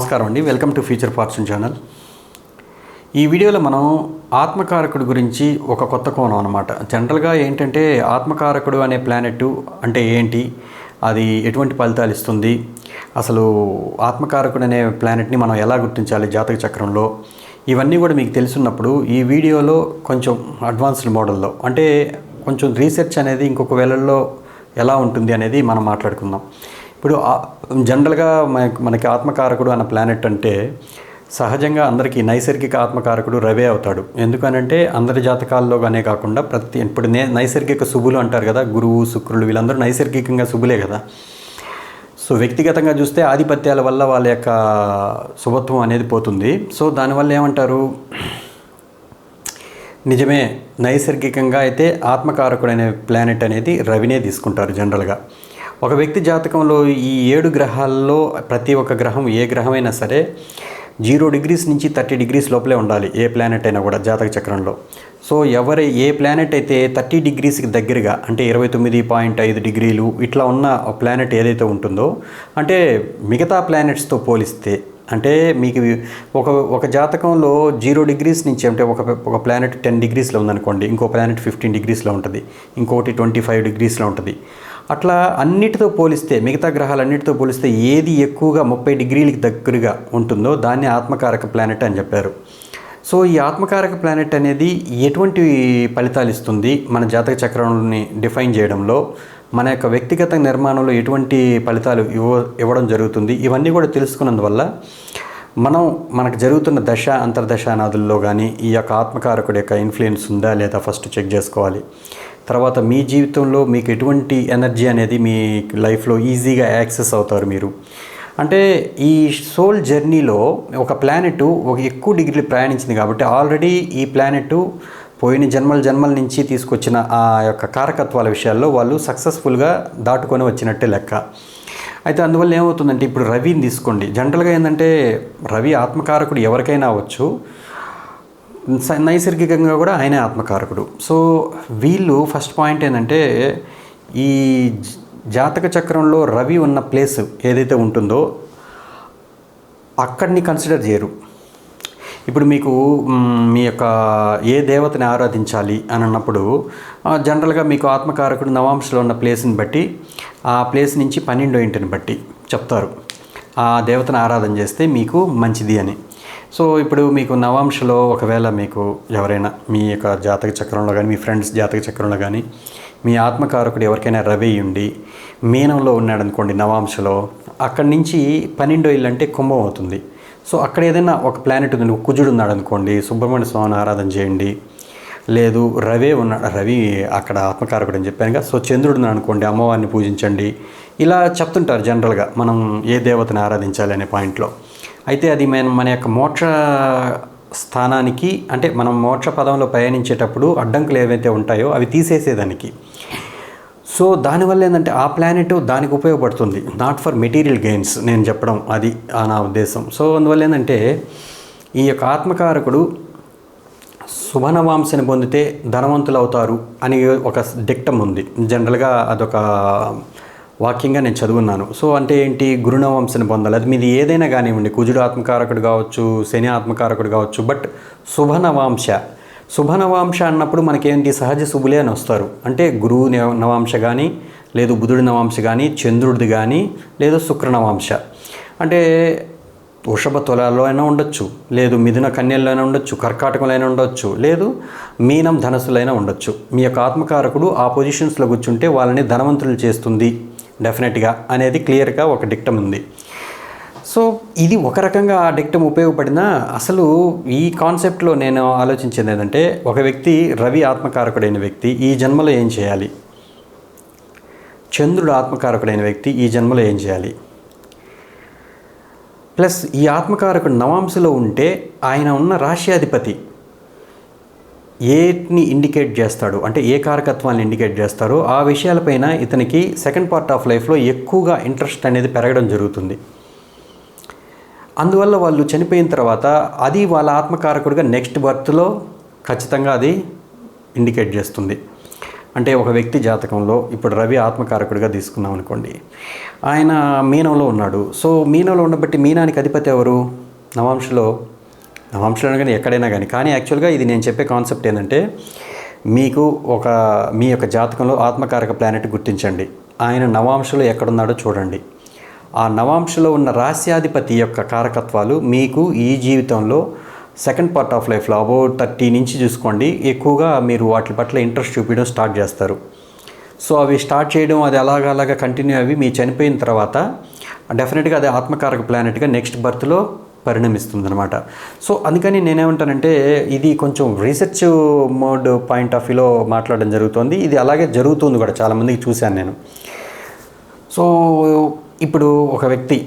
నమస్కారం అండి. Welcome to future fortune channel. ఈ వీడియోలో మనం ఆత్మకారకుడు గురించి ఒక కొత్త కోణం అనమాట. జనరల్గా ఏంటంటే ఆత్మకారకుడు అనే ప్లానెట్ అంటే ఏంటి, అది ఎటువంటి ఫలితాలు ఇస్తుంది, అసలు ఆత్మకారకుడు అనే ప్లానెట్ని మనం ఎలా గుర్తించాలి జాతక చక్రంలో, ఇవన్నీ కూడా మీకు తెలుసున్నప్పుడు ఈ వీడియోలో కొంచెం అడ్వాన్స్డ్ మోడల్లో అంటే కొంచెం రీసెర్చ్ అనేది ఇంకొక వేళల్లో ఎలా ఉంటుంది అనేది మనం మాట్లాడుకుందాం. ఇప్పుడు జనరల్గా మనకి ఆత్మకారకుడు అన్న ప్లానెట్ అంటే సహజంగా అందరికీ నైసర్గిక ఆత్మకారకుడు రవే అవుతాడు. ఎందుకనంటే అందరి జాతకాల్లోగానే కాకుండా ఇప్పుడు నైసర్గిక శుభులు అంటారు కదా, గురువు శుక్రులు వీళ్ళందరూ నైసర్గికంగా శుభులే కదా. సో వ్యక్తిగతంగా చూస్తే ఆధిపత్యాల వల్ల వాళ్ళ యొక్క శుభత్వం అనేది పోతుంది. సో దానివల్ల ఏమంటారు, నిజమే నైసర్గికంగా అయితే ఆత్మకారకుడు అనే ప్లానెట్ అనేది రవినే తీసుకుంటారు జనరల్గా. ఒక వ్యక్తి జాతకంలో ఈ 7 గ్రహాల్లో ప్రతి ఒక్క గ్రహం ఏ గ్రహమైనా సరే 0 డిగ్రీస్ నుంచి 30 డిగ్రీస్ లోపలే ఉండాలి, ఏ ప్లానెట్ అయినా కూడా జాతక చక్రంలో. సో ఏ ప్లానెట్ అయితే 30 డిగ్రీస్కి దగ్గరగా అంటే 29.5 డిగ్రీలు ఇట్లా ఉన్న ప్లానెట్ ఏదైతే ఉంటుందో, అంటే మిగతా ప్లానెట్స్తో పోలిస్తే, అంటే మీకు ఒక జాతకంలో 0 డిగ్రీస్ నుంచి అంటే ఒక ప్లానెట్ 10 డిగ్రీస్లో ఉందనుకోండి, ఇంకో ప్లానెట్ 15 డిగ్రీస్లో ఉంటుంది, ఇంకొకటి 25 డిగ్రీస్లో ఉంటుంది. అట్లా అన్నిటితో పోలిస్తే, మిగతా గ్రహాలన్నిటితో పోలిస్తే ఏది ఎక్కువగా 30 డిగ్రీలకి దగ్గరగా ఉంటుందో దాన్ని ఆత్మకారక ప్లానెట్ అని చెప్పారు. సో ఈ ఆత్మకారక ప్లానెట్ అనేది ఎటువంటి ఫలితాలు ఇస్తుంది, మన జాతక చక్రాన్ని డిఫైన్ చేయడంలో, మన యొక్క వ్యక్తిగత నిర్మాణంలో ఎటువంటి ఫలితాలు ఇవ్వడం జరుగుతుంది, ఇవన్నీ కూడా తెలుసుకున్నందువల్ల మనకు జరుగుతున్న దశ అంతర్దశానాదుల్లో కానీ ఈ యొక్క ఆత్మకారకుడి యొక్క ఇన్ఫ్లుయెన్స్ ఉందా లేదా ఫస్ట్ చెక్ చేసుకోవాలి. తర్వాత మీ జీవితంలో మీకు ఎటువంటి ఎనర్జీ అనేది మీ లైఫ్లో ఈజీగా యాక్సెస్ అవుతారు మీరు. అంటే ఈ సోల్ జర్నీలో ఒక ప్లానెట్ ఒక ఎక్కువ డిగ్రీలు ప్రయాణించింది కాబట్టి ఆల్రెడీ ఈ ప్లానెట్ పోయిన జన్మల నుంచి తీసుకొచ్చిన ఆ యొక్క కారకత్వాల విషయాల్లో వాళ్ళు సక్సెస్ఫుల్గా దాటుకొని వచ్చినట్టే లెక్క. అయితే అందువల్ల ఏమవుతుందంటే, ఇప్పుడు రవిని తీసుకోండి. జనరల్గా ఏంటంటే రవి ఆత్మకారకుడు ఎవరికైనా అవ్వచ్చు, నైసర్గికంగా కూడా ఆయనే ఆత్మకారకుడు. సో వీళ్ళు ఫస్ట్ పాయింట్ ఏంటంటే, ఈ జాతక చక్రంలో రవి ఉన్న ప్లేస్ ఏదైతే ఉంటుందో అక్కడిని కన్సిడర్ చేయరు. ఇప్పుడు మీకు మీ యొక్క ఏ దేవతని ఆరాధించాలి అని అన్నప్పుడు జనరల్గా మీకు ఆత్మకారకుడు నవాంశలో ఉన్న ప్లేస్ని బట్టి, ఆ ప్లేస్ నుంచి 12వ ఇంటిని బట్టి చెప్తారు ఆ దేవతను ఆరాధన చేస్తే మీకు మంచిది అని. సో ఇప్పుడు మీకు నవాంశలో ఒకవేళ మీకు ఎవరైనా మీ యొక్క జాతక చక్రంలో కానీ, మీ ఫ్రెండ్స్ జాతక చక్రంలో కానీ మీ ఆత్మకారకుడు ఎవరికైనా రవి ఉండి మీనంలో ఉన్నాడనుకోండి నవాంశలో, అక్కడి నుంచి 12వ ఇల్లు అంటే కుంభం అవుతుంది. సో అక్కడ ఏదైనా ఒక ప్లానెట్ ఉంది, కుజుడు ఉన్నాడు అనుకోండి, సుబ్రహ్మణ్య స్వామిని ఆరాధన చేయండి. లేదు రవి అక్కడ ఆత్మకారకుడు అని చెప్పాను కదా. సో చంద్రుడు ఉన్నాడు అనుకోండి, అమ్మవారిని పూజించండి. ఇలా చెప్తుంటారు జనరల్గా మనం ఏ దేవతని ఆరాధించాలి అనే పాయింట్లో. అయితే అది మన యొక్క మోక్ష స్థానానికి, అంటే మనం మోక్ష పదంలో ప్రయాణించేటప్పుడు అడ్డంకులు ఏవైతే ఉంటాయో అవి తీసేసేదానికి. సో దానివల్ల ఏంటంటే ఆ ప్లానెట్ దానికి ఉపయోగపడుతుంది, నాట్ ఫర్ మెటీరియల్ గెయిన్స్ నేను చెప్పడం, అది నా ఉద్దేశం. సో అందువల్ల ఏంటంటే ఈ యొక్క ఆత్మకారకుడు శుభనవాంశని పొందితే ధనవంతులు అవుతారు అని ఒక డిక్టం ఉంది. జనరల్గా అదొక వాక్యంగా నేను చదువున్నాను. సో అంటే ఏంటి, గురునవంశని పొందాలి. అది మీది ఏదైనా కానివ్వండి, కుజుడు ఆత్మకారకుడు కావచ్చు, శని ఆత్మకారకుడు కావచ్చు, బట్ శుభనవాంశ అన్నప్పుడు మనకేంటి, సహజ శుభులే అని వస్తారు. అంటే గురువు నవాంశ కానీ, లేదు బుధుడి నవాంశ కానీ, చంద్రుడిది కానీ, లేదు శుక్ర నవాంశ. అంటే వృషభ తులాల్లో అయినా ఉండొచ్చు, లేదు మిథున కన్యల్లో అయినా ఉండొచ్చు, కర్కాటకంలో అయినా ఉండొచ్చు, లేదు మీనం ధనస్సులైనా ఉండొచ్చు. మీ యొక్క ఆత్మకారకుడు ఆ పొజిషన్స్లో కూర్చుంటే వాళ్ళని ధనవంతులు చేస్తుంది డెఫినెట్గా అనేది క్లియర్గా ఒక డిక్టం ఉంది. సో ఇది ఒక రకంగా ఆ డిక్టం ఉపయోగపడినా, అసలు ఈ కాన్సెప్ట్లో నేను ఆలోచించేది ఏంటంటే, ఒక వ్యక్తి రవి ఆత్మకారకుడైన వ్యక్తి ఈ జన్మలో ఏం చేయాలి, చంద్రుడు ఆత్మకారకుడైన వ్యక్తి ఈ జన్మలో ఏం చేయాలి, ప్లస్ ఈ ఆత్మకారకుడు నవాంశలో ఉంటే ఆయన ఉన్న రాశ్యాధిపతి ఏటిని ఇండికేట్ చేస్తాడు, అంటే ఏ కారకత్వాన్ని ఇండికేట్ చేస్తారో ఆ విషయాలపైన ఇతనికి సెకండ్ పార్ట్ ఆఫ్ లైఫ్లో ఎక్కువగా ఇంట్రెస్ట్ అనేది పెరగడం జరుగుతుంది. అందువల్ల వాళ్ళు చనిపోయిన తర్వాత అది వాళ్ళ ఆత్మకారకుడిగా నెక్స్ట్ బర్త్లో ఖచ్చితంగా అది ఇండికేట్ చేస్తుంది. అంటే ఒక వ్యక్తి జాతకంలో ఇప్పుడు రవి ఆత్మకారకుడిగా తీసుకున్నాం అనుకోండి, ఆయన మీనంలో ఉన్నాడు. సో మీనంలో ఉండబట్టి మీనానికి అధిపతి ఎవరు? నవాంశలో కానీ ఎక్కడైనా కానీ యాక్చువల్గా ఇది నేను చెప్పే కాన్సెప్ట్ ఏంటంటే, మీకు మీ యొక్క జాతకంలో ఆత్మకారక ప్లానెట్ గుర్తించండి, ఆయన నవాంశలో ఎక్కడున్నాడో చూడండి. ఆ నవాంశలో ఉన్న రాశ్యాధిపతి యొక్క కారకత్వాలు మీకు ఈ జీవితంలో సెకండ్ పార్ట్ ఆఫ్ లైఫ్లో అబౌట్ 30 నుంచి చూసుకోండి, ఎక్కువగా మీరు వాటి పట్ల ఇంట్రెస్ట్ చూపించడం స్టార్ట్ చేస్తారు. సో అవి స్టార్ట్ చేయడం, అది అలాగా కంటిన్యూ అవి మీ చనిపోయిన తర్వాత డెఫినెట్గా అది ఆత్మకారక ప్లానెట్గా నెక్స్ట్ బర్త్లో పరిణమిస్తుంది అనమాట. సో అందుకని నేనేమంటానంటే, ఇది కొంచెం రీసెర్చ్ మోడ్ పాయింట్ ఆఫ్ వ్యూలో మాట్లాడడం జరుగుతుంది. ఇది అలాగే జరుగుతుంది కూడా, చాలామందికి చూశాను నేను. సో ఇప్పుడు ఒక వ్యక్తి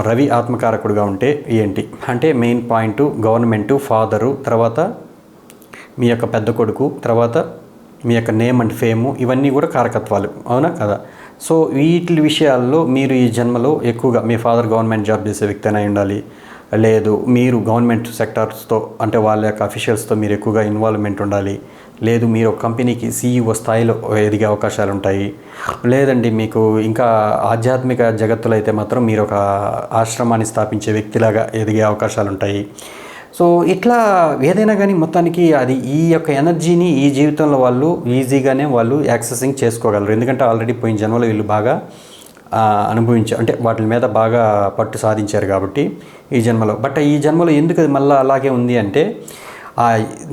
రవి ఆత్మకారకుడుగా ఉంటే ఏంటి అంటే, మెయిన్ పాయింట్ గవర్నమెంటు, ఫాదరు, తర్వాత మీ యొక్క పెద్ద కొడుకు, తర్వాత మీ యొక్క నేమ్ అండ్ ఫేము, ఇవన్నీ కూడా కారకత్వాలు, అవునా కదా? సో వీటి విషయాల్లో మీరు ఈ జన్మలో ఎక్కువగా మీ ఫాదర్ గవర్నమెంట్ జాబ్ చేసే వ్యక్తి అయినా ఉండాలి, లేదు మీరు గవర్నమెంట్ సెక్టార్స్తో అంటే వాళ్ళ యొక్క అఫీషియల్స్తో మీరు ఎక్కువగా ఇన్వాల్వ్మెంట్ ఉండాలి, లేదు మీరు ఒక కంపెనీకి CEO స్థాయిలో ఎదిగే అవకాశాలు ఉంటాయి, లేదండి మీకు ఇంకా ఆధ్యాత్మిక జగత్తులో అయితే మాత్రం మీరు ఒక ఆశ్రమాన్ని స్థాపించే వ్యక్తిలాగా ఎదిగే అవకాశాలు ఉంటాయి. సో ఇట్లా ఏదైనా కానీ మొత్తానికి అది ఈ యొక్క ఎనర్జీని ఈ జీవితంలో వాళ్ళు ఈజీగానే వాళ్ళు యాక్సెసింగ్ చేసుకోగలరు. ఎందుకంటే ఆల్రెడీ పోయిన జన్మలో వీళ్ళు బాగా అనుభవించారు, అంటే వాటి మీద బాగా పట్టు సాధించారు కాబట్టి ఈ జన్మలో. బట్ ఈ జన్మలో ఎందుకు అది మళ్ళీ అలాగే ఉంది అంటే, ఆ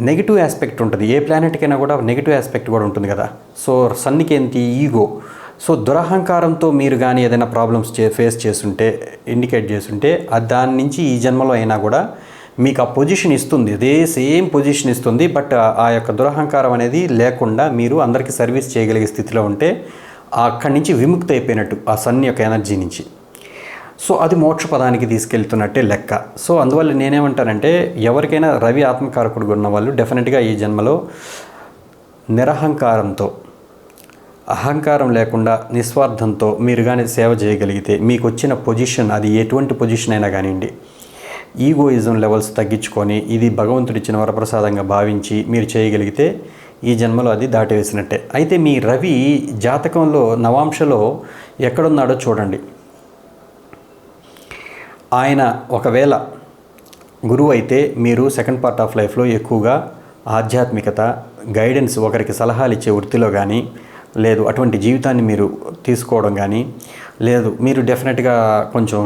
నెగిటివ్ ఆస్పెక్ట్ ఉంటుంది. ఏ ప్లానెట్కైనా కూడా నెగిటివ్ ఆస్పెక్ట్ కూడా ఉంటుంది కదా. సో సన్నికి ఏంటి? ఈగో. సో దురహంకారంతో మీరు కానీ ఏదైనా ప్రాబ్లమ్స్ ఫేస్ చేస్తుంటే, ఇండికేట్ చేస్తుంటే, దాని నుంచి ఈ జన్మలో అయినా కూడా మీకు ఆ పొజిషన్ ఇస్తుంది, అదే సేమ్ పొజిషన్ ఇస్తుంది. బట్ ఆ యొక్క దురహంకారం అనేది లేకుండా మీరు అందరికీ సర్వీస్ చేయగలిగే స్థితిలో ఉంటే అక్కడి నుంచి విముక్తి అయిపోయినట్టు ఆ సన్ యొక్క ఎనర్జీ నుంచి. సో అది మోక్ష పదానికి తీసుకెళ్తున్నట్టే లెక్క. సో అందువల్ల నేనేమంటానంటే, ఎవరికైనా రవి ఆత్మకారకుడుగా ఉన్న వాళ్ళు డెఫినెట్గా ఈ జన్మలో నిరహంకారంతో, అహంకారం లేకుండా నిస్వార్థంతో మీరు కానీ సేవ చేయగలిగితే, మీకు వచ్చిన పొజిషన్ అది ఎటువంటి పొజిషన్ అయినా కానివ్వండి, ఈగోయిజం లెవెల్స్ తగ్గించుకొని ఇది భగవంతుడిచ్చిన వరప్రసాదంగా భావించి మీరు చేయగలిగితే ఈ జన్మలో అది దాటివేసినట్టే. అయితే మీ రవి జాతకంలో నవాంశలో ఎక్కడున్నాడో చూడండి. ఆయన ఒకవేళ గురువు అయితే మీరు సెకండ్ పార్ట్ ఆఫ్ లైఫ్లో ఎక్కువగా ఆధ్యాత్మికత, గైడెన్స్, ఒకరికి సలహాలు ఇచ్చే వృత్తిలో కానీ, లేదు అటువంటి జీవితాన్ని మీరు తీసుకోవడం కానీ, లేదు మీరు డెఫినెట్గా కొంచెం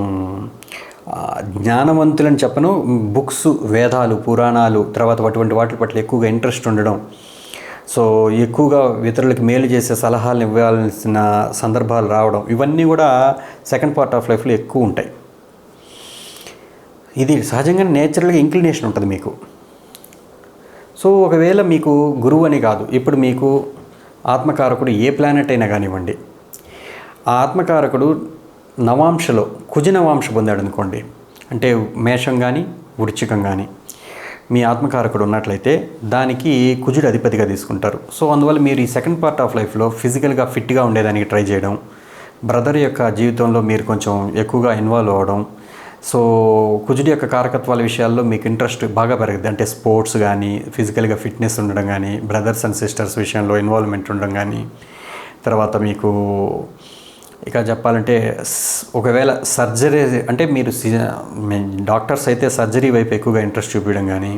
జ్ఞానవంతులని చెప్పను, బుక్స్, వేదాలు, పురాణాలు, తర్వాత అటువంటి వాటి పట్ల ఎక్కువగా ఇంట్రెస్ట్ ఉండడం, సో ఎక్కువగా ఇతరులకు మేలు చేసే సలహాలను ఇవ్వాల్సిన సందర్భాలు రావడం, ఇవన్నీ కూడా సెకండ్ పార్ట్ ఆఫ్ లైఫ్లో ఎక్కువ ఉంటాయి. ఇది సహజంగానే నేచురల్గా ఇంక్లినేషన్ ఉంటుంది మీకు. సో ఒకవేళ మీకు గురువు అని కాదు, ఇప్పుడు మీకు ఆత్మకారకుడు ఏ ప్లానెట్ అయినా కానివ్వండి, ఆ ఆత్మకారకుడు నవాంశలో కుజనవాంశ పొందాడు అనుకోండి, అంటే మేషం కానీ వృశ్చికం కానీ మీ ఆత్మకారకుడు ఉన్నట్లయితే దానికి కుజుడు అధిపతిగా తీసుకుంటారు. సో అందువల్ల మీరు ఈ సెకండ్ పార్ట్ ఆఫ్ లైఫ్లో ఫిజికల్గా ఫిట్గా ఉండేదానికి ట్రై చేయడం, బ్రదర్ యొక్క జీవితంలో మీరు కొంచెం ఎక్కువగా ఇన్వాల్వ్ అవ్వడం, సో కుజుడి యొక్క కారకత్వాల విషయాల్లో మీకు ఇంట్రెస్ట్ బాగా పెరుగుతుంది. అంటే స్పోర్ట్స్ కానీ, ఫిజికల్గా ఫిట్నెస్ ఉండడం కానీ, బ్రదర్స్ అండ్ సిస్టర్స్ విషయంలో ఇన్వాల్వ్మెంట్ ఉండడం కానీ, తర్వాత మీకు ఇక చెప్పాలంటే ఒకవేళ సర్జరీ అంటే మీరు డాక్టర్స్ అయితే సర్జరీ వైపు ఎక్కువగా ఇంట్రెస్ట్ చూపించడం కానీ,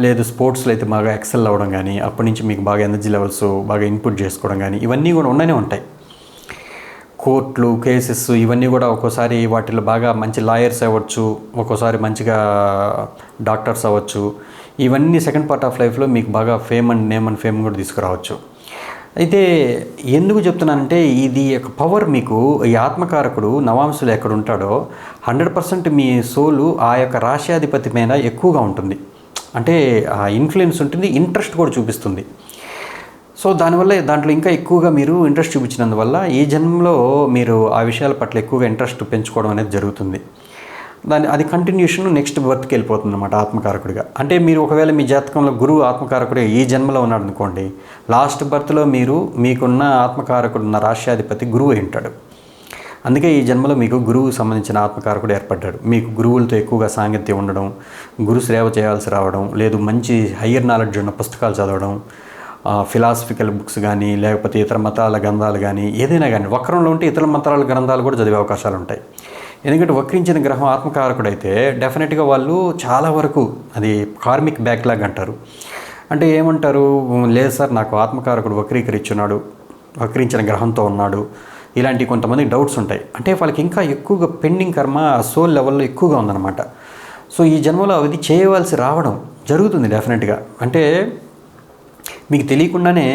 లేదు స్పోర్ట్స్లో అయితే బాగా ఎక్సెల్ అవ్వడం కానీ, అప్పటి నుంచి మీకు బాగా ఎనర్జీ లెవెల్స్ బాగా ఇన్పుట్ చేసుకోవడం కానీ, ఇవన్నీ కూడా ఉండనే ఉంటాయి. కోర్టులు, కేసెస్, ఇవన్నీ కూడా ఒక్కోసారి వాటిలో బాగా మంచి లాయర్స్ అవ్వచ్చు, ఒక్కోసారి మంచిగా డాక్టర్స్ అవ్వచ్చు. ఇవన్నీ సెకండ్ పార్ట్ ఆఫ్ లైఫ్లో మీకు బాగా fame and name and fame కూడా తీసుకురావచ్చు. అయితే ఎందుకు చెప్తున్నానంటే, ఇది ఒక పవర్ మీకు ఈ ఆత్మకారకుడు నవాంశులు ఎక్కడ ఉంటాడో 100% మీ సోలు ఆ యొక్క రాశ్యాధిపతి మీద ఎక్కువగా ఉంటుంది. అంటే ఆ ఇన్ఫ్లుయెన్స్ ఉంటుంది, ఇంట్రెస్ట్ కూడా చూపిస్తుంది. సో దానివల్ల దాంట్లో ఇంకా ఎక్కువగా మీరు ఇంట్రెస్ట్ చూపించినందువల్ల ఈ జన్మలో మీరు ఆ విషయాల పట్ల ఎక్కువగా ఇంట్రెస్ట్ పెంచుకోవడం అనేది జరుగుతుంది. అది కంటిన్యూషన్ నెక్స్ట్ బర్త్కి వెళ్ళిపోతుంది అన్నమాట ఆత్మకారకుడిగా. అంటే మీరు ఒకవేళ మీ జాతకంలో గురువు ఆత్మకారకుడే ఈ జన్మలో ఉన్నాడు అనుకోండి, లాస్ట్ బర్త్లో మీకున్న ఆత్మకారకుడు ఉన్న రాశ్యాధిపతి గురువు అయి ఉంటాడు. అందుకే ఈ జన్మలో మీకు గురువుకు సంబంధించిన ఆత్మకారకుడు ఏర్పడ్డాడు. మీకు గురువులతో ఎక్కువగా సాంగత్యం ఉండడం, గురు సేవ చేయాల్సి రావడం, లేదు మంచి హయ్యర్ నాలెడ్జ్ ఉన్న పుస్తకాలు చదవడం, ఫిలాసఫికల్ బుక్స్ కానీ లేకపోతే ఇతర మతాల గ్రంథాలు కానీ ఏదైనా కానీ వక్రంలో ఉంటే ఇతర మతాల గ్రంథాలు కూడా చదివే అవకాశాలు ఉంటాయి. ఎందుకంటే వక్రించిన గ్రహం ఆత్మకారకుడైతే డెఫినెట్గా వాళ్ళు చాలా వరకు అది కార్మిక్ బ్యాక్లాగ్ అంటారు. అంటే ఏమంటారు, లేదు సార్ నాకు ఆత్మకారకుడు వక్రించిన గ్రహంతో ఉన్నాడు, ఇలాంటి కొంతమంది డౌట్స్ ఉంటాయి. అంటే వాళ్ళకి ఇంకా ఎక్కువగా పెండింగ్ కర్మ సోల్ లెవెల్లో ఎక్కువగా ఉందన్నమాట. సో ఈ జన్మలో అది చేయవలసి రావడం జరుగుతుంది డెఫినెట్గా. అంటే మీకు తెలియకుండానే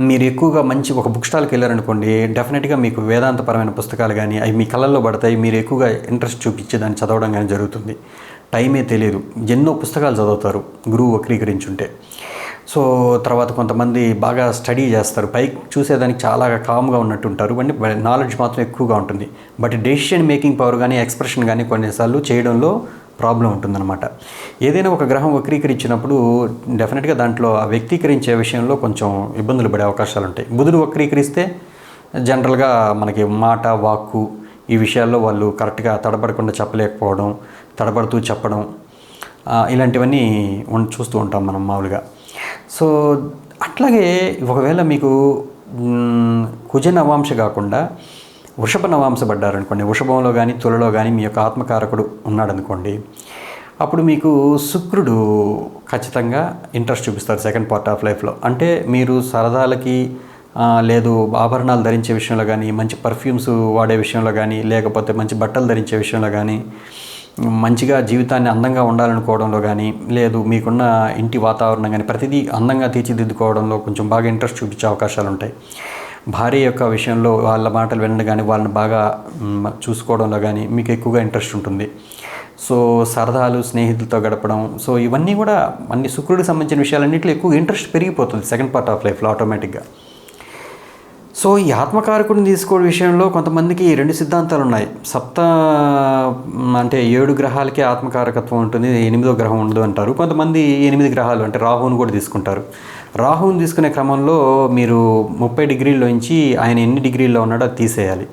మీరు ఎక్కువగా మంచి ఒక బుక్ స్టాల్కి వెళ్ళారనుకోండి, డెఫినెట్గా మీకు వేదాంతపరమైన పుస్తకాలు కానీ అవి మీ కళ్ళల్లో పడతాయి, మీరు ఎక్కువగా ఇంట్రెస్ట్ చూపించి దాన్ని చదవడం కానీ జరుగుతుంది. టైమే తెలియదు, ఎన్నో పుస్తకాలు చదువుతారు గురువు వక్రీకరించుంటే. సో తర్వాత కొంతమంది బాగా స్టడీ చేస్తారు, పైకి చూసేదానికి చాలా కామ్గా ఉన్నట్టుంటారు, అంటే నాలెడ్జ్ మాత్రం ఎక్కువగా ఉంటుంది. బట్ డెసిషన్ మేకింగ్ పవర్ కానీ ఎక్స్ప్రెషన్ కానీ కొన్నిసార్లు చేయడంలో ప్రాబ్లం ఉంటుందన్నమాట. ఏదైనా ఒక గ్రహం వక్రీకరించినప్పుడు డెఫినెట్గా దాంట్లో ఆ వ్యక్తీకరించే విషయంలో కొంచెం ఇబ్బందులు పడే అవకాశాలు ఉంటాయి. బుధుడు వక్రీకరిస్తే జనరల్గా మనకి మాట, వాక్కు ఈ విషయాల్లో వాళ్ళు కరెక్ట్గా తడబడకుండా చెప్పలేకపోవడం, తడబడుతూ చెప్పడం, ఇలాంటివన్నీ చూస్తూ ఉంటాం మనం మామూలుగా. సో అట్లాగే ఒకవేళ మీకు కుజ నవాంశ కాకుండా వృషభ నవాంశ పడ్డారనుకోండి, వృషభంలో కానీ తులలో కానీ మీ యొక్క ఆత్మకారకుడు ఉన్నాడనుకోండి, అప్పుడు మీకు శుక్రుడు ఖచ్చితంగా ఇంట్రెస్ట్ చూపిస్తారు సెకండ్ పార్ట్ ఆఫ్ లైఫ్లో. అంటే మీరు సరదాలకి లేదు ఆభరణాలు ధరించే విషయంలో కానీ, మంచి పర్ఫ్యూమ్స్ వాడే విషయంలో కానీ, లేకపోతే మంచి బట్టలు ధరించే విషయంలో కానీ, మంచిగా జీవితాన్ని అందంగా ఉండాలనుకోవడంలో కానీ, లేదు మీకున్న ఇంటి వాతావరణం కానీ ప్రతిదీ అందంగా తీర్చిదిద్దుకోవడంలో కొంచెం బాగా ఇంట్రెస్ట్ చూపించే అవకాశాలు ఉంటాయి. భార్య యొక్క విషయంలో వాళ్ళ మాటలు వినడం కానీ, వాళ్ళని బాగా చూసుకోవడంలో కానీ మీకు ఎక్కువగా ఇంట్రెస్ట్ ఉంటుంది. సో సరదాలు, స్నేహితులతో గడపడం, సో ఇవన్నీ కూడా అన్ని శుక్రుడికి సంబంధించిన విషయాలన్నింటిలో ఎక్కువ ఇంట్రెస్ట్ పెరిగిపోతుంది సెకండ్ పార్ట్ ఆఫ్ లైఫ్లో ఆటోమేటిక్గా. సో ఈ ఆత్మకారకుడిని తీసుకోవడం విషయంలో కొంతమందికి 2 సిద్ధాంతాలు ఉన్నాయి. అంటే 7 గ్రహాలకే ఆత్మకారకత్వం ఉంటుంది, 8వ గ్రహం ఉండదు అంటారు. కొంతమంది 8 గ్రహాలు అంటే రాహువుని కూడా తీసుకుంటారు. రాహువుని తీసుకునే క్రమంలో మీరు 30 డిగ్రీల్లోంచి ఆయన ఎన్ని డిగ్రీల్లో ఉన్నాడో అది తీసేయాలి.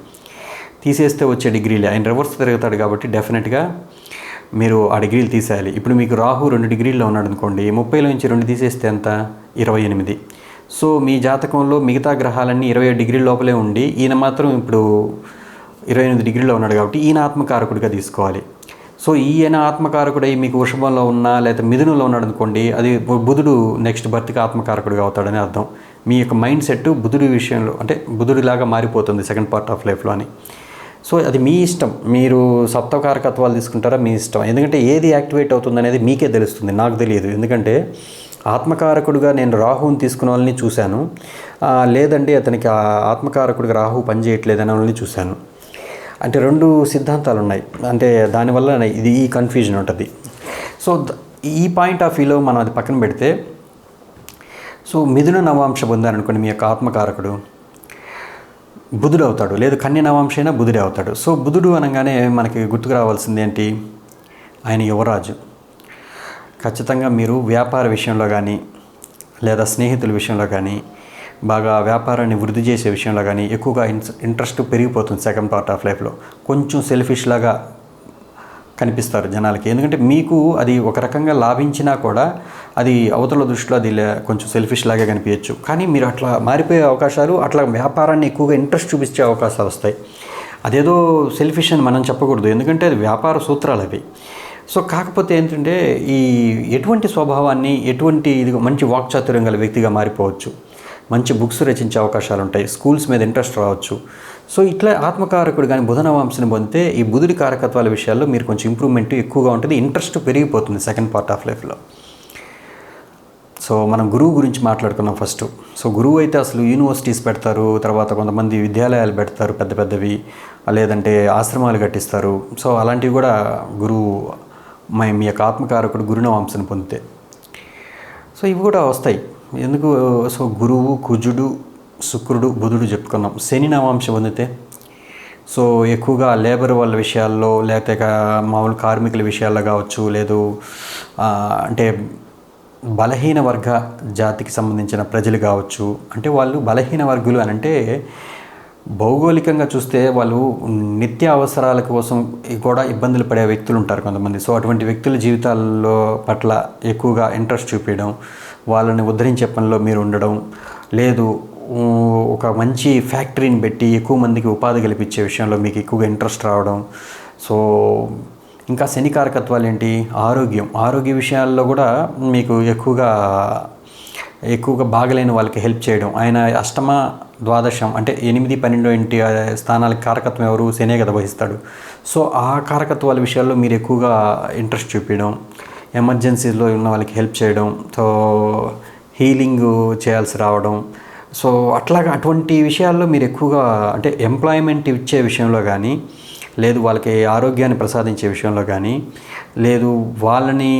తీసేస్తే వచ్చే డిగ్రీలే, ఆయన రివర్స్ తిరుగుతాడు కాబట్టి డెఫినెట్గా మీరు ఆ డిగ్రీలు తీసేయాలి. ఇప్పుడు మీకు రాహు 2 డిగ్రీల్లో ఉన్నాడు అనుకోండి, 30లోంచి 2 తీసేస్తే ఎంత, 28. సో మీ జాతకంలో మిగతా గ్రహాలన్నీ 27 డిగ్రీల లోపలే ఉండి ఈయన మాత్రం ఇప్పుడు 28 డిగ్రీలో ఉన్నాడు కాబట్టి ఈయన ఆత్మకారకుడిగా తీసుకోవాలి. సో ఈయన ఆత్మకారకుడై మీకు వృషభంలో ఉన్నా లేదా మిథునంలో ఉన్నాడు అనుకోండి, అది బుధుడు నెక్స్ట్ బర్త్కి ఆత్మకారకుడిగా అవుతాడని అర్థం. మీ యొక్క మైండ్ సెట్ బుధుడి విషయంలో అంటే బుధుడిలాగా మారిపోతుంది సెకండ్ పార్ట్ ఆఫ్ లైఫ్లో అని. సో అది మీ ఇష్టం, మీరు సప్తకారకత్వాలు తీసుకుంటారా మీ ఇష్టం. ఎందుకంటే ఏది యాక్టివేట్ అవుతుంది అనేది మీకే తెలుస్తుంది, నాకు తెలియదు. ఎందుకంటే ఆత్మకారకుడిగా నేను రాహువుని తీసుకున్న వాళ్ళని చూశాను, లేదండి అతనికి ఆత్మకారకుడిగా రాహువు పనిచేయట్లేదని వాళ్ళని చూశాను. అంటే 2 సిద్ధాంతాలు ఉన్నాయి, అంటే దానివల్ల ఇది ఈ కన్ఫ్యూజన్ ఉంటుంది. సో ఈ పాయింట్ ఆఫ్ వ్యూలో మనం అది పక్కన పెడితే, సో మిథున నవాంశ పొందారనుకోండి మీ యొక్క ఆత్మకారకుడు బుధుడు అవుతాడు, లేదు కన్య నవాంశ అయినా బుధుడే అవుతాడు. సో బుధుడు అనగానే మనకి గుర్తుకు రావాల్సింది ఏంటి, ఆయన యువరాజు. ఖచ్చితంగా మీరు వ్యాపార విషయంలో కానీ లేదా స్నేహితుల విషయంలో కానీ బాగా వ్యాపారాన్ని వృద్ధి చేసే విషయంలో కానీ ఎక్కువగా ఇంట్రెస్ట్ పెరిగిపోతుంది సెకండ్ పార్ట్ ఆఫ్ లైఫ్లో. కొంచెం సెల్ఫిష్ లాగా కనిపిస్తారు జనాలకి, ఎందుకంటే మీకు అది ఒక రకంగా లాభించినా కూడా అది అవతల దృష్టిలో అది కొంచెం సెల్ఫిష్ లాగా కనిపించచ్చు. కానీ మీరు అట్లా మారిపోయే అవకాశాలు, అట్లా వ్యాపారాన్ని ఎక్కువగా ఇంట్రెస్ట్ చూపించే అవకాశాలు వస్తాయి. అదేదో సెల్ఫిష్ అని మనం చెప్పకూడదు, ఎందుకంటే అది వ్యాపార సూత్రాలు అవి. సో కాకపోతే ఏంటంటే ఈ ఎటువంటి స్వభావాన్ని, ఎటువంటి ఇది మంచి వాక్చాతుర్యం గల వ్యక్తిగా మారిపోవచ్చు, మంచి బుక్స్ రచించే అవకాశాలు ఉంటాయి, స్కూల్స్ మీద ఇంట్రెస్ట్ రావచ్చు. సో ఇట్లా ఆత్మకారకుడు కానీ బుధనవాంశని పొందితే ఈ బుధుడి కారకత్వాల విషయాల్లో మీరు కొంచెం ఇంప్రూవ్మెంట్ ఎక్కువగా ఉంటుంది, ఇంట్రెస్ట్ పెరిగిపోతుంది సెకండ్ పార్ట్ ఆఫ్ లైఫ్లో. సో మనం గురువు గురించి మాట్లాడుకున్నాం ఫస్ట్. సో గురువు అయితే అసలు యూనివర్సిటీస్ పెడతారు, తర్వాత కొంతమంది విద్యాలయాలు పెడతారు పెద్ద పెద్దవి, లేదంటే ఆశ్రమాలు కట్టిస్తారు. సో అలాంటివి కూడా గురువు మీ యొక్క ఆత్మకారకుడు గురునవాంశని పొందితే సో ఇవి కూడా వస్తాయి. ఎందుకు, సో గురువు, కుజుడు, శుక్రుడు, బుధుడు చెప్పుకున్నాం. శని నవాంశ పొందితే సో ఎక్కువగా లేబర్ వాళ్ళ విషయాల్లో, లేకపోతే మామూలు కార్మికుల విషయాల్లో కావచ్చు, లేదు అంటే బలహీన వర్గ జాతికి సంబంధించిన ప్రజలు కావచ్చు. అంటే వాళ్ళు బలహీన వర్గులు అని అంటే భౌగోళికంగా చూస్తే వాళ్ళు నిత్య అవసరాల కోసం కూడా ఇబ్బందులు పడే వ్యక్తులు ఉంటారు కొంతమంది. సో అటువంటి వ్యక్తుల జీవితాల్లో పట్ల ఎక్కువగా ఇంట్రెస్ట్ చూపించడం, వాళ్ళని ఉద్ధరించే పనిలో మీరు ఉండడం, లేదు ఒక మంచి ఫ్యాక్టరీని పెట్టి ఎక్కువ మందికి ఉపాధి కల్పించే విషయంలో మీకు ఎక్కువగా ఇంట్రెస్ట్ రావడం. సో ఇంకా శని కారకత్వాలు ఏంటి, ఆరోగ్య విషయాల్లో కూడా మీకు ఎక్కువగా బాగలేని వాళ్ళకి హెల్ప్ చేయడం. ఆయన అష్టమ ద్వాదశం అంటే 8, 12 ఇంటి స్థానాలకు కారకత్వం ఎవరు, శనే కదా వహిస్తాడు. సో ఆ కారకత్వాల విషయాల్లో మీరు ఎక్కువగా ఇంట్రెస్ట్ చూపించడం, ఎమర్జెన్సీలో ఉన్న వాళ్ళకి హెల్ప్ చేయడం, సో హీలింగ్ చేయాల్సి రావడం. సో అటువంటి విషయాల్లో మీరు ఎక్కువగా అంటే ఎంప్లాయ్మెంట్ ఇచ్చే విషయంలో కానీ, లేదు వాళ్ళకి ఆరోగ్యాన్ని ప్రసాదించే విషయంలో కానీ, లేదు వాళ్ళని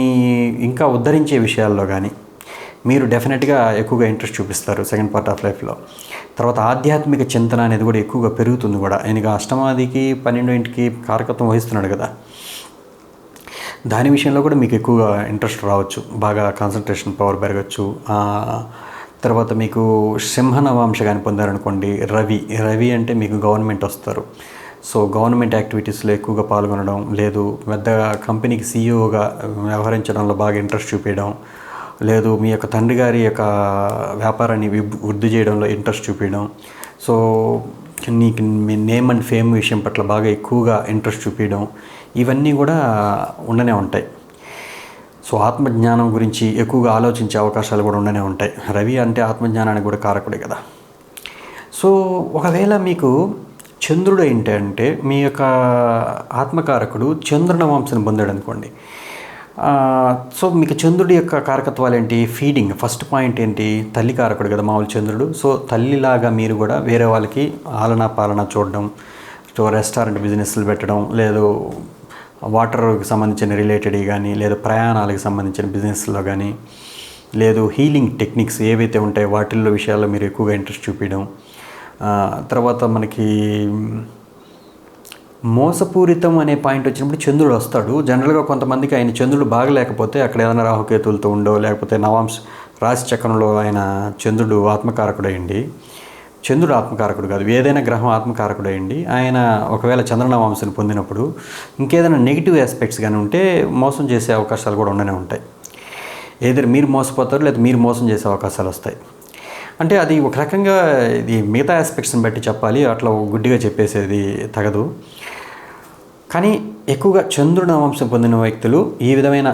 ఇంకా ఉద్ధరించే విషయాల్లో కానీ మీరు డెఫినెట్గా ఎక్కువగా ఇంట్రెస్ట్ చూపిస్తారు సెకండ్ పార్ట్ ఆఫ్ లైఫ్లో. తర్వాత ఆధ్యాత్మిక చింతన అనేది కూడా ఎక్కువగా పెరుగుతుంది కూడా. ఆయనకి అష్టమాదికి 12 ఇంటికి కారకత్వం వహిస్తున్నాడు కదా, దాని విషయంలో కూడా మీకు ఎక్కువగా ఇంట్రెస్ట్ రావచ్చు, బాగా కాన్సన్ట్రేషన్ పవర్ పెరగచ్చు. తర్వాత మీకు సింహనవాంశ కానీ పొందారనుకోండి, రవి అంటే మీకు గవర్నమెంట్ వస్తారు. సో గవర్నమెంట్ యాక్టివిటీస్లో ఎక్కువగా పాల్గొనడం, లేదు పెద్ద కంపెనీకి సీఈఓగా వ్యవహరించడంలో బాగా ఇంట్రెస్ట్ చూపించడం, లేదు మీ యొక్క తండ్రి గారి యొక్క వ్యాపారాన్ని వృద్ధి చేయడంలో ఇంట్రెస్ట్ చూపించడం. సో నీకు మీ నేమ్ అండ్ ఫేమ్ విషయం పట్ల బాగా ఎక్కువగా ఇంట్రెస్ట్ చూపించడం, ఇవన్నీ కూడా ఉండనే ఉంటాయి. సో ఆత్మజ్ఞానం గురించి ఎక్కువగా ఆలోచించే అవకాశాలు కూడా ఉండనే ఉంటాయి. రవి అంటే ఆత్మజ్ఞానానికి కూడా కారకుడే కదా. సో ఒకవేళ మీకు చంద్రుడు ఏంటంటే మీ యొక్క ఆత్మకారకుడు చంద్రనవాంశను పొందాడు అనుకోండి. సో మీకు చంద్రుడి యొక్క కారకత్వాలు ఏంటి, ఫీడింగ్. ఫస్ట్ పాయింట్ ఏంటి, తల్లి కారకుడు కదా మామూలు చంద్రుడు. సో తల్లిలాగా మీరు కూడా వేరే వాళ్ళకి ఆలనా పాలన చూడడం, సో రెస్టారెంట్ బిజినెస్లు పెట్టడం, లేదు వాటర్కి సంబంధించిన రిలేటెడ్ కానీ, లేదు ప్రయాణాలకు సంబంధించిన బిజినెస్లో కానీ, లేదు హీలింగ్ టెక్నిక్స్ ఏవైతే ఉంటాయో వాటిల్లో విషయాల్లో మీరు ఎక్కువగా ఇంట్రెస్ట్ చూపించడం. తర్వాత మనకి మోసపూరితం అనే పాయింట్ వచ్చినప్పుడు చంద్రుడు వస్తాడు. జనరల్గా కొంతమందికి ఆయన చంద్రుడు బాగలేకపోతే అక్కడ ఏదైనా రాహుకేతులతో ఉండో, లేకపోతే నవాంశ రాశి చక్రంలో ఆయన చంద్రుడు ఆత్మకారకుడయ్యండి. చంద్రుడు ఆత్మకారకుడు కాదు, ఏదైనా గ్రహం ఆత్మకారకుడయ్యండి. ఆయన ఒకవేళ చంద్రనవాంశను పొందినప్పుడు ఇంకేదైనా నెగిటివ్ ఆస్పెక్ట్స్ కానీ ఉంటే మోసం చేసే అవకాశాలు కూడా ఉండనే ఉంటాయి. ఏదైనా మీరు మోసపోతారు, లేదా మీరు మోసం చేసే అవకాశాలు వస్తాయి. అంటే అది ఒక రకంగా ఇది మిగతా ఆస్పెక్ట్స్ని బట్టి చెప్పాలి, అట్లా గుడ్డిగా చెప్పేసేది తగదు. కానీ ఎక్కువగా చంద్రుడి నవాంశం పొందిన వ్యక్తులు ఈ విధమైన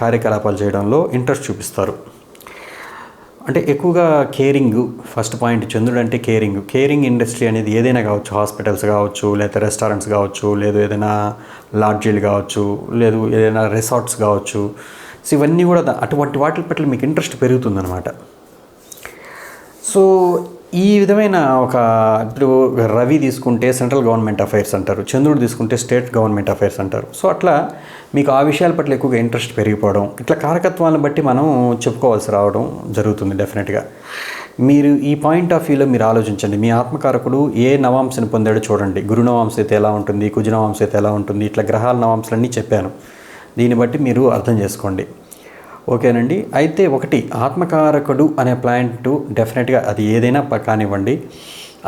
కార్యకలాపాలు చేయడంలో ఇంట్రెస్ట్ చూపిస్తారు. అంటే ఎక్కువగా కేరింగ్. ఫస్ట్ పాయింట్, చంద్రుడు అంటే కేరింగ్ ఇండస్ట్రీ అనేది ఏదైనా కావచ్చు, హాస్పిటల్స్ కావచ్చు, లేదా రెస్టారెంట్స్ కావచ్చు, లేదు ఏదైనా లాడ్జీలు కావచ్చు, లేదు ఏదైనా రిసార్ట్స్ కావచ్చు. సో ఇవన్నీ కూడా అటువంటి వాటి పట్ల మీకు ఇంట్రెస్ట్ పెరుగుతుందన్నమాట. సో ఈ విధమైన ఇప్పుడు రవి తీసుకుంటే సెంట్రల్ గవర్నమెంట్ అఫైర్స్ అంటారు, చంద్రుడు తీసుకుంటే స్టేట్ గవర్నమెంట్ అఫైర్స్ అంటారు. సో అట్లా మీకు ఆ విషయాల పట్ల ఎక్కువగా ఇంట్రెస్ట్ పెరిగిపోవడం, ఇట్లా కారకత్వాలను బట్టి మనం చెప్పుకోవాల్సి రావడం జరుగుతుంది డెఫినెట్గా. మీరు ఈ పాయింట్ ఆఫ్ వ్యూలో మీరు ఆలోచించండి. మీ ఆత్మకారకుడు ఏ నవాంశను పొందాడో చూడండి. గురు నవాంశ అయితే ఎలా ఉంటుంది, కుజ నవాంశ అయితే ఎలా ఉంటుంది, ఇట్లా గ్రహాల నవాంశాలన్నీ చెప్పాను. దీన్ని బట్టి మీరు అర్థం చేసుకోండి. ఓకేనండి. అయితే ఒకటి, ఆత్మకారకుడు అనే ప్లాంట్ డెఫినెట్గా అది ఏదైనా కానివ్వండి,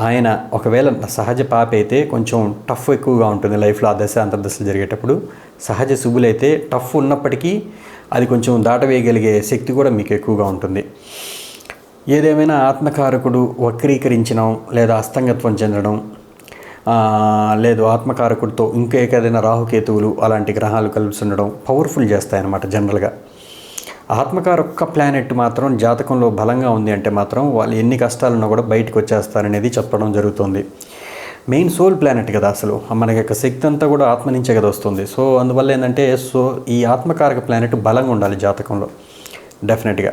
ఆయన ఒకవేళ సహజ పాప అయితే కొంచెం టఫ్ ఎక్కువగా ఉంటుంది లైఫ్లో, ఆ దశ అంతర్దశలు జరిగేటప్పుడు. సహజ శుభులైతే టఫ్ ఉన్నప్పటికీ అది కొంచెం దాటవేయగలిగే శక్తి కూడా మీకు ఎక్కువగా ఉంటుంది. ఏదేమైనా ఆత్మకారకుడు వక్రీకరించడం, లేదా అస్తంగత్వం చెందడం, లేదు ఆత్మకారకుడితో ఇంకేదైనా రాహుకేతువులు అలాంటి గ్రహాలు కలిసి ఉండడం పవర్ఫుల్ చేస్తాయన్నమాట. జనరల్గా ఆత్మకారక ప్లానెట్ మాత్రం జాతకంలో బలంగా ఉంది అంటే మాత్రం వాళ్ళు ఎన్ని కష్టాలున్నా కూడా బయటకు వచ్చేస్తారనేది చెప్పడం జరుగుతుంది. మెయిన్ సోల్ ప్లానెట్ కదా, అసలు మనకి యొక్క శక్తి అంతా కూడా ఆత్మ నుంచే కదా వస్తుంది. సో అందువల్ల ఏంటంటే ఈ ఆత్మకారక ప్లానెట్ బలంగా ఉండాలి జాతకంలో డెఫినెట్గా.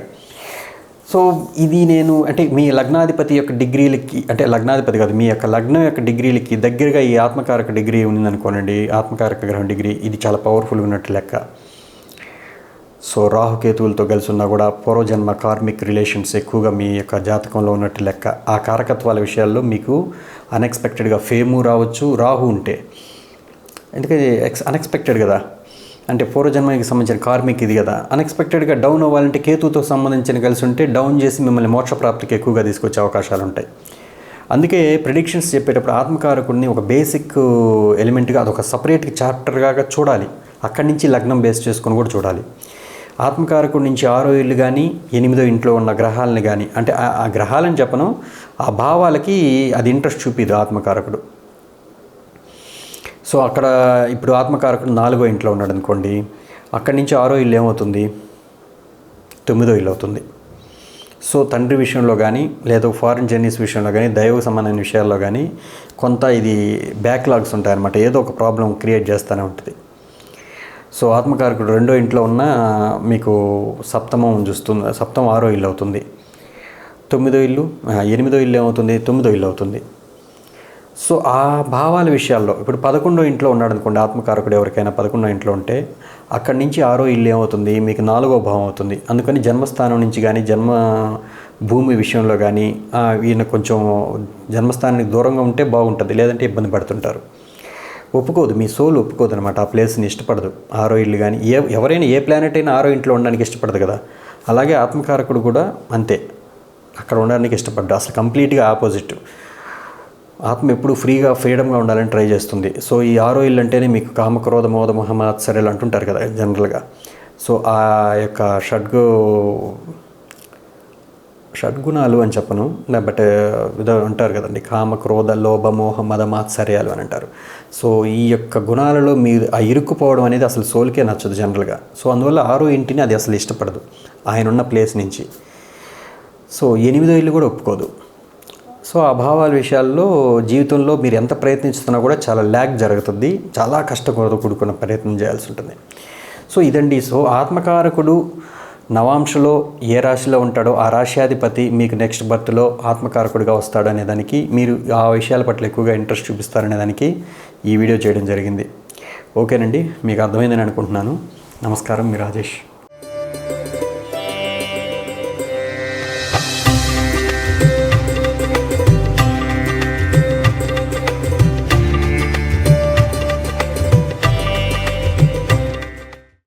సో ఇది నేను అంటే మీ లగ్నాధిపతి యొక్క డిగ్రీలకి, అంటే లగ్నాధిపతి కాదు, మీ యొక్క లగ్నం యొక్క డిగ్రీలకి దగ్గరగా ఈ ఆత్మకారక డిగ్రీ ఉందనుకోనండి, ఆత్మకారక గ్రహం డిగ్రీ, ఇది చాలా పవర్ఫుల్గా ఉన్నట్టు లెక్క. సో రాహుకేతువులతో కలిసి ఉన్నా కూడా పూర్వజన్మ కార్మిక్ రిలేషన్స్ ఎక్కువగా మీ యొక్క జాతకంలో ఉన్నట్టు లెక్క. ఆ కారకత్వాల విషయాల్లో మీకు అన్ఎక్స్పెక్టెడ్గా ఫేము రావచ్చు రాహు ఉంటే, ఎందుకంటే అన్ఎక్స్పెక్టెడ్ కదా, అంటే పూర్వజన్మకి సంబంధించిన కార్మిక్ ఇది కదా. అన్ఎక్స్పెక్టెడ్గా డౌన్ అవ్వాలంటే కేతుతో సంబంధించిన కలిసి ఉంటే డౌన్ చేసి మిమ్మల్ని మోక్ష ప్రాప్తికి ఎక్కువగా తీసుకొచ్చే అవకాశాలు ఉంటాయి. అందుకే ప్రిడిక్షన్స్ చెప్పేటప్పుడు ఆత్మకారకుడిని ఒక బేసిక్ ఎలిమెంట్గా అదొక సపరేట్ చాప్టర్గా చూడాలి. అక్కడి నుంచి లగ్నం బేస్ చేసుకొని కూడా చూడాలి. ఆత్మకారకుడి నుంచి 6వ ఇల్లు కానీ 8వ ఇంట్లో ఉన్న గ్రహాలని కానీ, అంటే ఆ గ్రహాలని చెప్పను, ఆ భావాలకి అది ఇంట్రెస్ట్ చూపిదు ఆత్మకారకుడు. సో అక్కడ ఇప్పుడు ఆత్మకారకుడు 4వ ఇంట్లో ఉన్నాడు అనుకోండి, అక్కడి నుంచి 6వ ఇల్లు ఏమవుతుంది, 9వ ఇల్లు అవుతుంది. సో తండ్రి విషయంలో కానీ, లేదా ఫారిన్ జర్నీస్ విషయంలో కానీ, దైవ సంబంధమైన విషయాల్లో కానీ కొంత ఇది బ్యాక్లాగ్స్ ఉంటాయన్నమాట. ఏదో ఒక ప్రాబ్లం క్రియేట్ చేస్తూనే ఉంటుంది. సో ఆత్మకారకుడు 2వ ఇంట్లో ఉన్న మీకు సప్తమం చూస్తుంది, సప్తమం 6వ ఇల్లు అవుతుంది. 9వ ఇల్లు 8వ ఇల్లు ఏమవుతుంది, 9వ ఇల్లు అవుతుంది. సో ఆ భావాల విషయాల్లో ఇప్పుడు 11వ ఇంట్లో ఉన్నాడు అనుకోండి ఆత్మకారకుడు, ఎవరికైనా 11వ ఇంట్లో ఉంటే అక్కడి నుంచి 6వ ఇల్లు ఏమవుతుంది, మీకు 4వ భావం అవుతుంది. అందుకని జన్మస్థానం నుంచి కానీ, జన్మ భూమి విషయంలో కానీ ఈయన కొంచెం జన్మస్థానానికి దూరంగా ఉంటే బాగుంటుంది, లేదంటే ఇబ్బంది పడుతుంటారు. ఒప్పుకోదు, మీ సోల్ ఒప్పుకోదు అనమాట, ఆ ప్లేస్ని ఇష్టపడదు. 6వ ఇల్లు కానీ ఎవరైనా ఏ ప్లానెట్ అయినా 6వ ఇంట్లో ఉండడానికి ఇష్టపడదు కదా, అలాగే ఆత్మకారకుడు కూడా అంతే, అక్కడ ఉండడానికి ఇష్టపడ్డా. అసలు కంప్లీట్గా ఆపోజిట్. ఆత్మ ఎప్పుడు ఫ్రీడమ్గా ఉండాలని ట్రై చేస్తుంది. సో ఈ 6వ ఇల్లు అంటేనే మీకు కామక్రోధ మోద మొహ మాత్సర్యాలు అంటుంటారు కదా జనరల్గా. సో ఆ యొక్క షడ్గుణాలు అని చెప్పను, బట్ ఇదో అంటారు కదండి, కామ క్రోధ లోభ మోహ మద మాత్సర్యాలు అని అంటారు. సో ఈ యొక్క గుణాలలో మీరు ఆ ఇరుక్కుపోవడం అనేది అసలు సోల్కే నచ్చదు జనరల్గా. సో అందువల్ల 6వ ఇంటిని అది అసలు ఇష్టపడదు ఆయన ఉన్న ప్లేస్ నుంచి. సో 8వ ఇల్లు కూడా ఒప్పుకోదు. సో ఆ భావాల విషయాల్లో జీవితంలో మీరు ఎంత ప్రయత్నిస్తున్నా కూడా చాలా ల్యాగ్ జరుగుతుంది, చాలా కష్టంతో కూడుకున్న ప్రయత్నం చేయాల్సి ఉంటుంది. సో ఇదండి. సో ఆత్మకారకుడు నవాంశలో ఏ రాశిలో ఉంటాడో ఆ రాశ్యాధిపతి మీకు నెక్స్ట్ బర్త్లో ఆత్మకారకుడిగా వస్తాడు అనేదానికి, మీరు ఆ విషయాల పట్ల ఎక్కువగా ఇంట్రెస్ట్ చూపిస్తారనేదానికి ఈ వీడియో చేయడం జరిగింది. ఓకేనండి, మీకు అర్థమైందని అనుకుంటున్నాను. నమస్కారం, మీ రాజేష్.